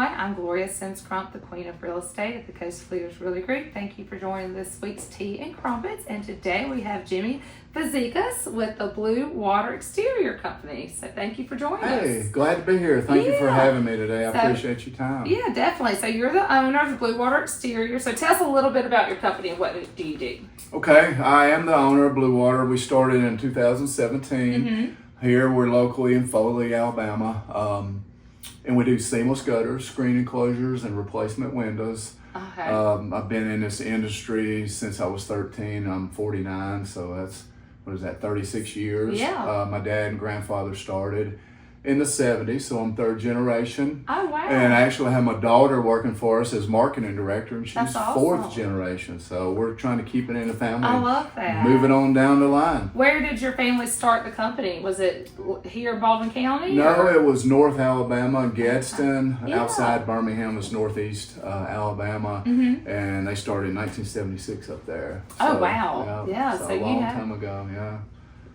way, I'm Gloria S, Crump, the queen of real estate at the Coast of Leaders Realty Group. Thank you for joining this week's Tea and Crumpets. And today we have Jimmy Fazekas with the Bluewater Exterior company. So thank you for joining us. Hey, glad to be here. Thank you for having me today. I appreciate your time. Yeah, definitely. So you're the owner of the Bluewater Exterior. So tell us a little bit about your company and what do you do? Okay, I am the owner of Bluewater. We started in 2017. Here we're locally in Foley, Alabama. And we do seamless gutters, screen enclosures, and replacement windows. Okay. I've been in this industry since I was 13. I'm 49, so that's, 36 years. Yeah. My dad and grandfather started in the 70s, so I'm third generation. Oh, wow. And I actually have my daughter working for us as marketing director, and she's awesome. fourth generation. So we're trying to keep it in the family. I love that. Moving on down the line. Where did your family start the company? Was it here in Baldwin County? No, it was North Alabama, Gadsden. Yeah. Outside Birmingham is Northeast Alabama. And they started in 1976 up there. Oh, wow. Yeah, so so a you long have- time ago, yeah.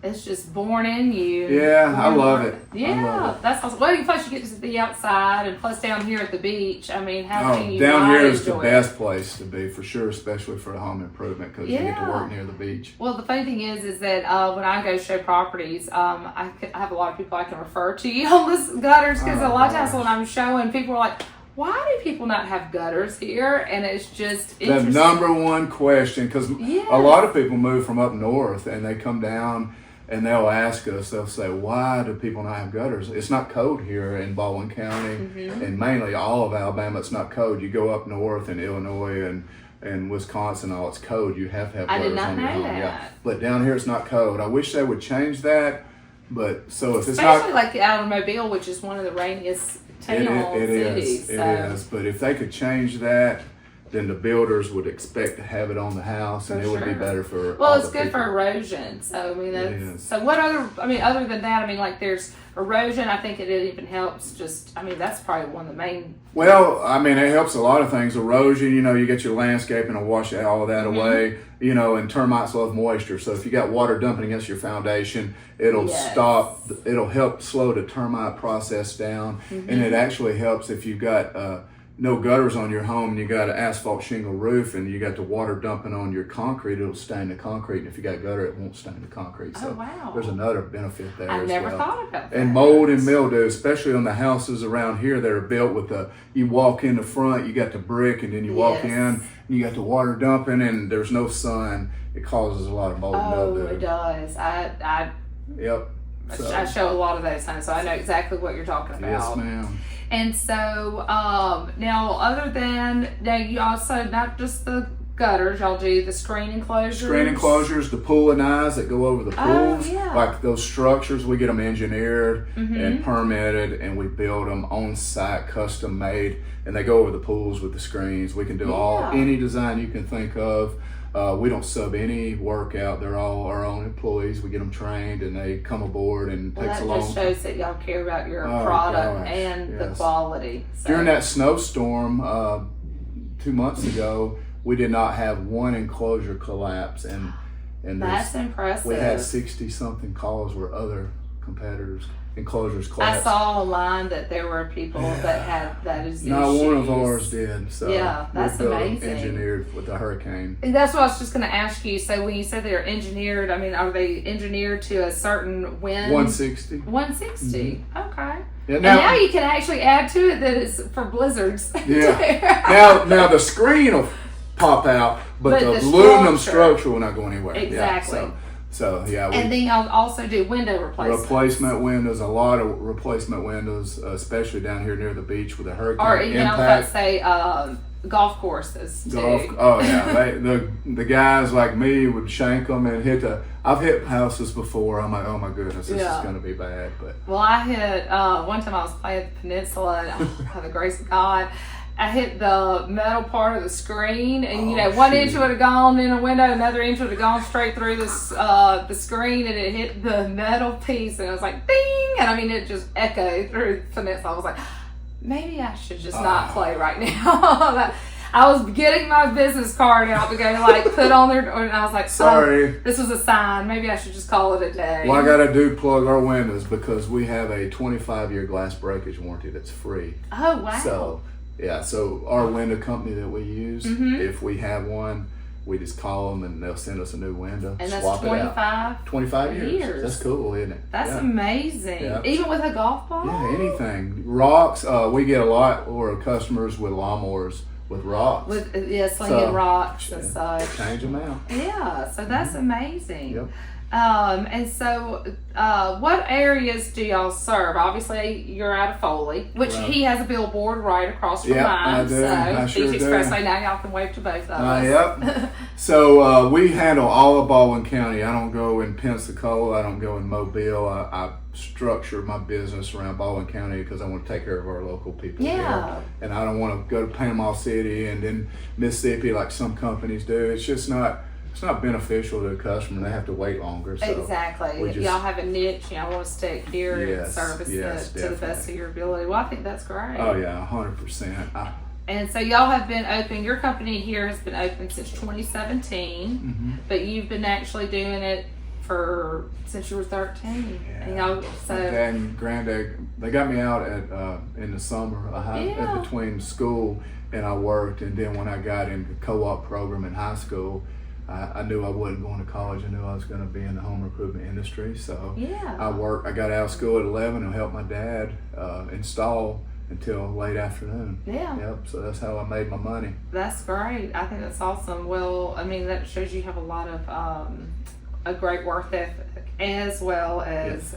It's just born in you. Yeah, I love it. Yeah, I love it. that's awesome. Well, plus you get to be outside, and plus down here at the beach. I mean, how can you down not here is the enjoy best it? place to be for sure, especially for a home improvement because you get to work near the beach. Well, the funny thing is that when I go show properties, I have a lot of people I can refer to you on this gutters because a lot of times when I'm showing, people are like, why do people not have gutters here? And it's just The interesting. number one question, because a lot of people move from up north and they come down and they'll ask us, they'll say, why do people not have gutters? It's not code here in Baldwin County and mainly all of Alabama, it's not code. You go up north in Illinois and Wisconsin, all it's code. You have to have gutters on your home. Yeah. But down here it's not code. I wish they would change that, but so if it's not... Especially like the Automobile, which is one of the rainiest towns, cities. It is. But if they could change that, then the builders would expect to have it on the house, and it would be better for. Well, it's good for erosion. So I mean, that's, so what other? I mean, other than that, I mean, like there's erosion. I think it even helps. Just, I mean, that's probably one of the main. Well, I mean, it helps a lot of things. Erosion, you get your landscaping to wash all of that away. And termites love moisture. So if you got water dumping against your foundation, it'll stop. It'll help slow the termite process down, and it actually helps if you've got. No gutters on your home and you got an asphalt shingle roof and you got the water dumping on your concrete, it'll stain the concrete. And if you got gutter, it won't stain the concrete. So there's another benefit there. I never thought about that. And mold and mildew, especially on the houses around here that are built with you walk in the front, you got the brick, and then you walk in and you got the water dumping and there's no sun. It causes a lot of mold and mildew. Oh, it does. Yep. I show a lot of those things, so I know exactly what you're talking about. Yes, ma'am. And so, now other than, now you also, not just the gutters, y'all do the screen enclosures? Screen enclosures, the pool lanais that go over the pools. Oh, yeah. Like those structures, we get them engineered and permitted, and we build them on site, custom made, and they go over the pools with the screens. We can do any design you can think of. We don't sub any work out. They're all our own employees. We get them trained and they come aboard, and it takes a long time. That just shows that y'all care about your product and the quality. So. During that snowstorm 2 months ago, we did not have one enclosure collapse, and that's impressive. We had 60 something calls where other competitors enclosures collapsed. I saw online that there were people that had that is not one of ours did. So that's amazing. Engineered with a hurricane. And that's what I was just going to ask you. So when you said they're engineered, I mean, are they engineered to a certain wind? 160. 160. Okay. Yeah, now you can actually add to it that it's for blizzards. Yeah. now the screen will pop out, but the aluminum structure will not go anywhere. Exactly. Yeah, so and then I'll also do window replacements. Replacement windows, a lot of replacement windows, especially down here near the beach with a hurricane or even impact. Say golf courses too. Oh yeah, the guys like me would shank them and hit I've hit houses before. I'm like, oh my goodness, this is going to be bad. But well, I hit one time I was playing the Peninsula, and by the grace of God, I hit the metal part of the screen, and 1 inch would have gone in a window, another inch would have gone straight through the screen, and it hit the metal piece, and it was like ding, and I mean it just echoed through the Peninsula. I was like, maybe I should just not play right now. I was getting my business card out to go put on there, and I was like, sorry, this was a sign. Maybe I should just call it a day. Well, I got to plug our windows because we have a 25-year glass breakage warranty that's free. Oh, wow. So Yeah, so our window company that we use, if we have one, we just call them and they'll send us a new window. And swap that's 25 years. That's cool, isn't it? That's amazing. Yeah. Even with a golf ball? Yeah, anything. Rocks, we get a lot of customers with lawnmowers with rocks. Slinging rocks and such. Change them out. Yeah, so that's amazing. Yep. And so, what areas do y'all serve? Obviously, you're out of Foley, which he has a billboard right across from mine. I do. So, I sure Beach Expressway, now y'all can wave to both of us. Yep. So, we handle all of Baldwin County. I don't go in Pensacola. I don't go in Mobile. I structure my business around Baldwin County because I want to take care of our local people here. And I don't want to go to Panama City and then Mississippi like some companies do. It's just not... It's not beneficial to the customer. They have to wait longer. So exactly. Y'all have a niche. Y'all want to stick here and service it to the best of your ability. Well, I think that's great. Oh, yeah, 100%. And so y'all have been open. Your company here has been open since 2017, but you've been actually doing it since you were 13. Yeah. And y'all, Dad and Granddad, they got me out in the summer between school and I worked. And then when I got in the co-op program in high school, I knew I wasn't going to college. I knew I was going to be in the home improvement industry. So I got out of school at 11 and helped my dad install until late afternoon. Yeah. Yep. So that's how I made my money. That's great. I think that's awesome. Well, I mean, that shows you have a lot of a great work ethic as well as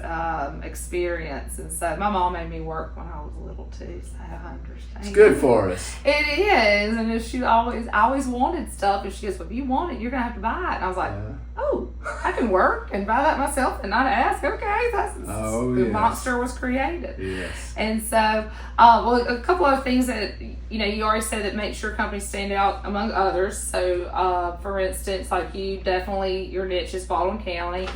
experience. And so my mom made me work when I was little too, so I understand. It's good for us. It is. And if I always wanted stuff, and she goes, well, if you want it, you're going to have to buy it. And I was like, oh, I can work and buy that myself and not ask. Okay, the monster was created. Yes. And so, a couple of things that, you already said that makes your company stand out among others. So, for instance, like your niche is Baldwin County.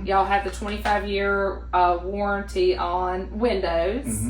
Y'all have the 25-year warranty on windows.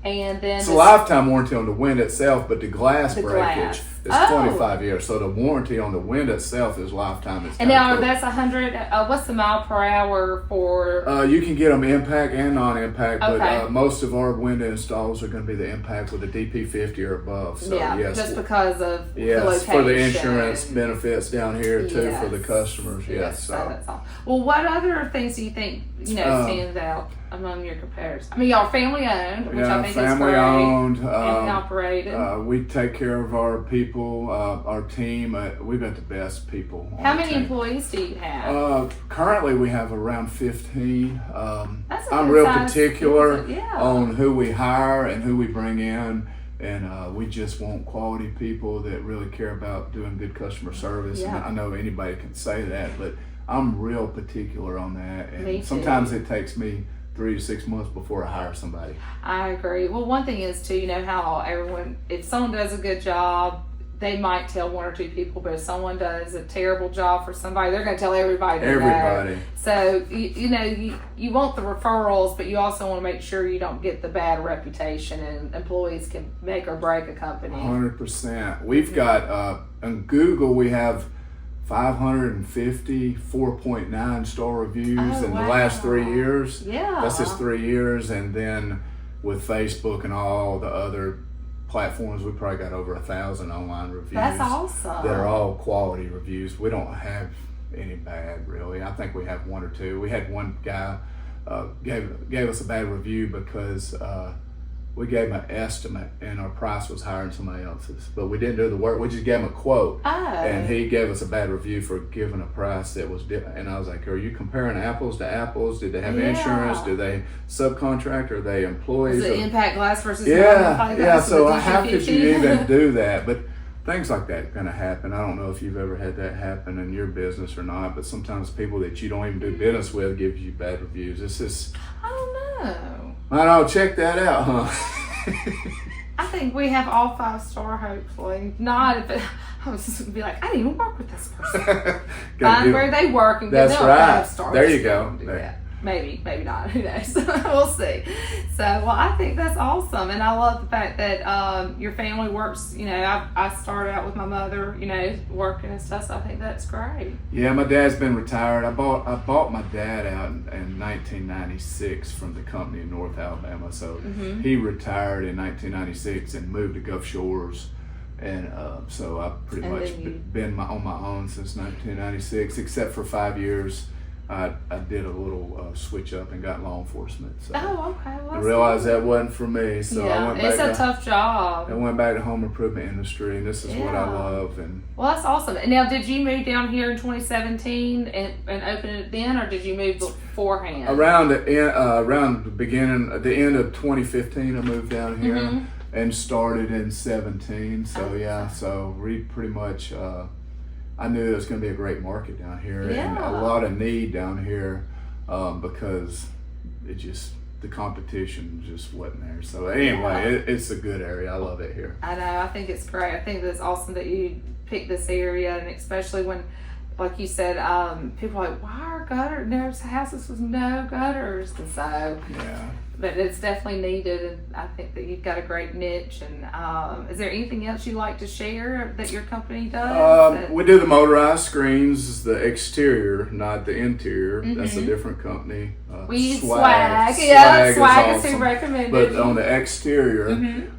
And then it's a lifetime warranty on the window itself, but the glass breakage is 25 years. So the warranty on the window itself is lifetime. And now that's 100. What's the mile per hour for? You can get them impact and non-impact, but most of our window installs are going to be the impact with a DP50 or above. So just because of the location. For the insurance benefits down here too for the customers. So that's all. Well, what other things do you think stands out among your competitors? I mean, y'all are family owned, which I think is great. Family owned, family operated. We take care of our people, our team. We've got the best people. How many employees do you have? Currently, we have around 15. I'm real particular on who we hire and who we bring in. And we just want quality people that really care about doing good customer service. And I know anybody can say that, but I'm real particular on that. And sometimes it takes me 3 to 6 months before I hire somebody. I agree. Well, one thing is too, how if someone does a good job, they might tell 1 or 2 people, but if someone does a terrible job for somebody, they're going to tell everybody. So, you want the referrals, but you also want to make sure you don't get the bad reputation, and employees can make or break a company. 100%. We've got, on Google, we have 550 4.9 star reviews in the last 3 years. That's just 3 years. And then with Facebook and all the other platforms, we probably got over 1,000 online reviews. That's awesome. That are all quality reviews. We don't have any bad, really. I think we have 1 or 2. We had one guy gave us a bad review because we gave him an estimate and our price was higher than somebody else's, but we didn't do the work. We just gave him a quote, and he gave us a bad review for giving a price that was different. And I was like, are you comparing apples to apples? Did they have insurance? Do they subcontract? Are they employees? Is it impact glass versus so how could you even do that? But things like that are going to happen. I don't know if you've ever had that happen in your business or not, but sometimes people that you don't even do business with give you bad reviews. It's just, I don't know. I know, check that out, huh? I think we have all 5-star, hopefully. Not if I was just going to be like, I didn't even work with this person. Find where they work and give them a 5-star. There you go. maybe not. Who knows? We'll see. So, well, I think that's awesome, and I love the fact that your family works. You know, I started out with my mother, you know, working and stuff. So I think that's great. Yeah, my dad's been retired. I bought my dad out in 1996 from the company in North Alabama. So he retired in 1996 and moved to Gulf Shores. And so I've pretty much been on my own since 1996, except for 5 years. I did a little switch up and got law enforcement. So okay. Well, I realized that wasn't for me. So I went back. It's a tough job. I went back to home improvement industry, and this is what I love. And well, that's awesome. And now, did you move down here in 2017 and open it then, or did you move beforehand? Around the end of 2015, I moved down here and started in 17. So so we pretty much. I knew it was going to be a great market down here and a lot of need down here because the competition just wasn't there. So anyway, it's a good area. I love it here. I know. I think it's great. I think that's awesome that you picked this area, and especially when, like you said, people are like, why are there's houses with no gutters? And so, but it's definitely needed, and I think that you've got a great niche. And is there anything else you'd like to share that your company does? We do the motorized screens, the exterior, not the interior. That's a different company. We use Swag. Yeah, Swag is awesome. who recommended. But on the exterior,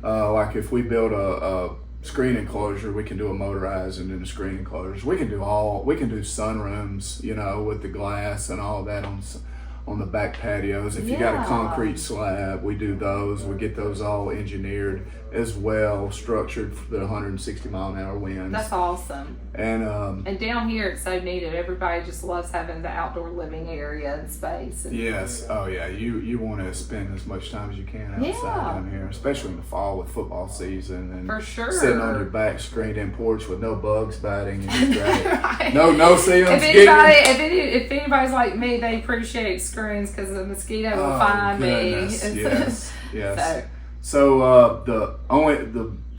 like if we build a screen enclosure, we can do a motorized and then a screen enclosures. We can do sunrooms, you know, with the glass and all that on the back patios. If you got a concrete slab, we do those. We get those all engineered as well, structured for the 160-mile-an-hour winds. That's awesome. And down here, it's so needed. Everybody just loves having the outdoor living area and space. Yes. Oh, yeah. You want to spend as much time as you can outside down here, especially in the fall with football season. And for sure. Sitting on your back screened-in porch with no bugs biting you. Right. No ceilings. If anybody's like me, they appreciate screens because the mosquito will find goodness. me. Yes. So the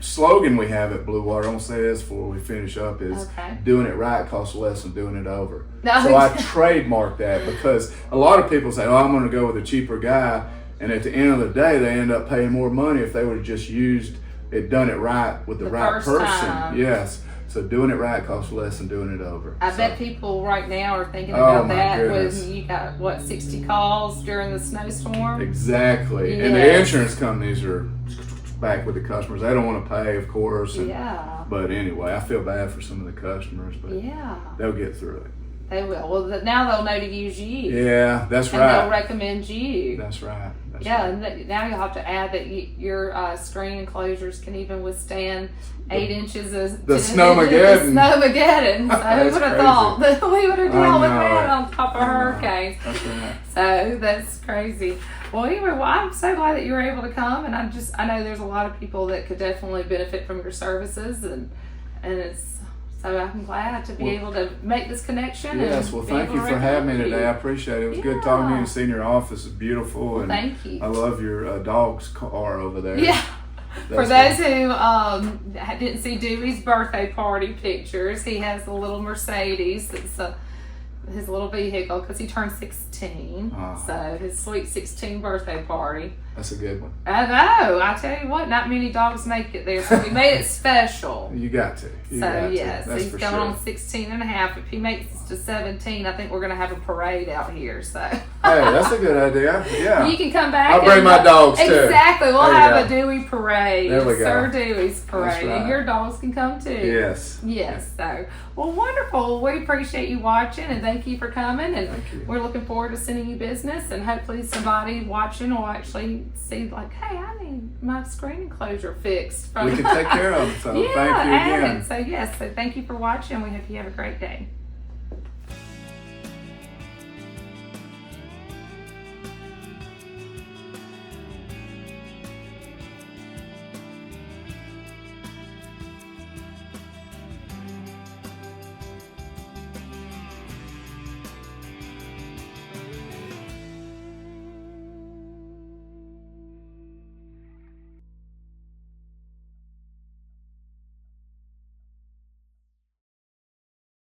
slogan we have at Bluewater, I'm gonna say this before we finish up, is doing it right costs less than doing it over. So I trademarked that because a lot of people say, "Oh, I'm gonna go with a cheaper guy," and at the end of the day, they end up paying more money if they would have just done it right with the right person. Time. Yes. So doing it right costs less than doing it over. I bet people right now are thinking about that when you got 60 calls during the snowstorm. Exactly. Yes. And the insurance companies are back with the customers. They don't want to pay, of course. But anyway, I feel bad for some of the customers, but they'll get through it. They will. Well, now they'll know to use you. Yeah, that's right. And they'll recommend you. That's right. And now you'll have to add that your screen enclosures can even withstand 8 inches of the Snowmageddon. So who would have thought that we would have dealt with that on top of hurricanes? That's right. So that's crazy. Well, anyway, I'm so glad that you were able to come, and I know there's a lot of people that could definitely benefit from your services, and it's. So I'm glad to be able to make this connection. Yes, well, thank you for having me today. I appreciate it. It was good talking to you and seeing your office. It's beautiful. And thank you. I love your dog's car over there. Yeah. For those who didn't see Dewey's birthday party pictures, he has a little Mercedes. It's his little vehicle because he turned 16. So his sweet 16 birthday party. That's a good one. I know. I tell you what, not many dogs make it there. So we made it special. You got to. Yes, he's going on 16 and a half. If he makes it to 17, I think we're going to have a parade out here. So. Hey, that's a good idea. Yeah. You can come back. I'll bring my dogs too. Exactly. We'll have a Dewey parade. There we go. Sir Dewey's parade. That's right. And your dogs can come too. Yes. Yes. So, well, wonderful. We appreciate you watching and thank you for coming. And we're looking forward to sending you business. And hopefully somebody watching will actually see like, hey, I need my screen enclosure fixed. We can take care of them. So thank you again. So yes, so thank you for watching. We hope you have a great day.